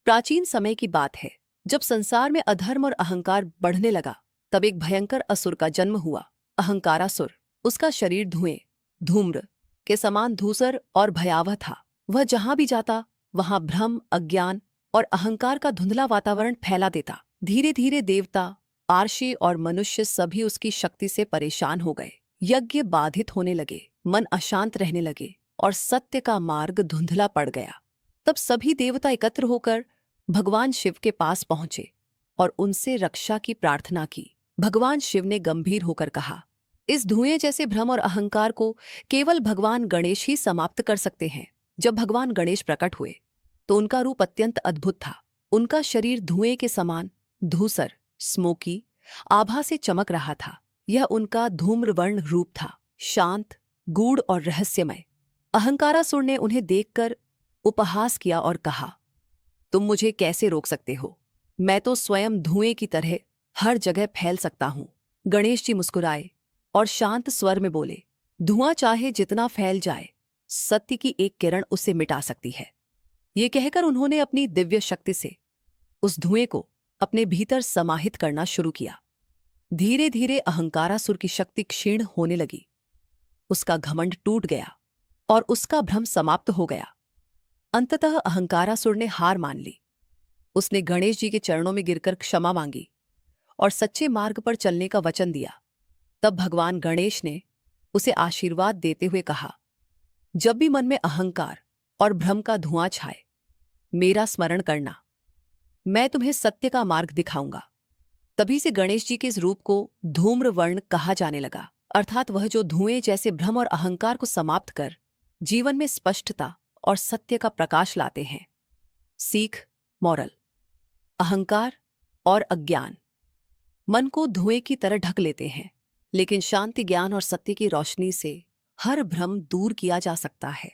प्राचीन समय की बात है, जब संसार में अधर्म और अहंकार बढ़ने लगा, तब एक भयंकर असुर का जन्म हुआ। अहंकारासुर। उसका शरीर धुएं, धूम्र के समान धूसर और भयावह था। वह जहां भी जाता वहां भ्रम, अज्ञान और अहंकार का धुंधला वातावरण फैला देता। धीरे धीरे देवता, आर्षी और मनुष्य सभी उसकी शक्ति से परेशान हो गए। यज्ञ बाधित होने लगे, मन अशांत रहने लगे और सत्य का मार्ग धुंधला पड़ गया। तब सभी देवता एकत्र होकर भगवान शिव के पास पहुंचे और उनसे रक्षा की प्रार्थना की। भगवान शिव ने गंभीर होकर कहा, इस धुएं जैसे भ्रम और अहंकार को केवल भगवान गणेश ही समाप्त कर सकते हैं। जब भगवान गणेश प्रकट हुए तो उनका रूप अत्यंत अद्भुत था। उनका शरीर धुएं के समान धूसर, स्मोकी आभा से चमक रहा था। यह उनका धूम्रवर्ण रूप था, शांत, गूढ़ और रहस्यमय। अहंकारासुर ने उन्हें देखकर उपहास किया और कहा, तुम मुझे कैसे रोक सकते हो? मैं तो स्वयं धुएं की तरह हर जगह फैल सकता हूं। गणेश जी मुस्कुराए और शांत स्वर में बोले, धुआं चाहे जितना फैल जाए, सत्य की एक किरण उसे मिटा सकती है। ये कहकर उन्होंने अपनी दिव्य शक्ति से उस धुएं को अपने भीतर समाहित करना शुरू किया। धीरे धीरे अहंकारासुर की शक्ति क्षीण होने लगी। उसका घमंड टूट गया और उसका भ्रम समाप्त हो गया। अंततः अहंकारासुर ने हार मान ली। उसने गणेश जी के चरणों में गिरकर क्षमा मांगी और सच्चे मार्ग पर चलने का वचन दिया। तब भगवान गणेश ने उसे आशीर्वाद देते हुए कहा, जब भी मन में अहंकार और भ्रम का धुआं छाए, मेरा स्मरण करना, मैं तुम्हें सत्य का मार्ग दिखाऊंगा। तभी से गणेश जी के इस रूप को धूम्रवर्ण कहा जाने लगा, अर्थात वह जो धुएं जैसे भ्रम और अहंकार को समाप्त कर जीवन में स्पष्टता और सत्य का प्रकाश लाते हैं। सीख, मॉरल। अहंकार और अज्ञान मन को धुएं की तरह ढक लेते हैं, लेकिन शांति, ज्ञान और सत्य की रोशनी से हर भ्रम दूर किया जा सकता है।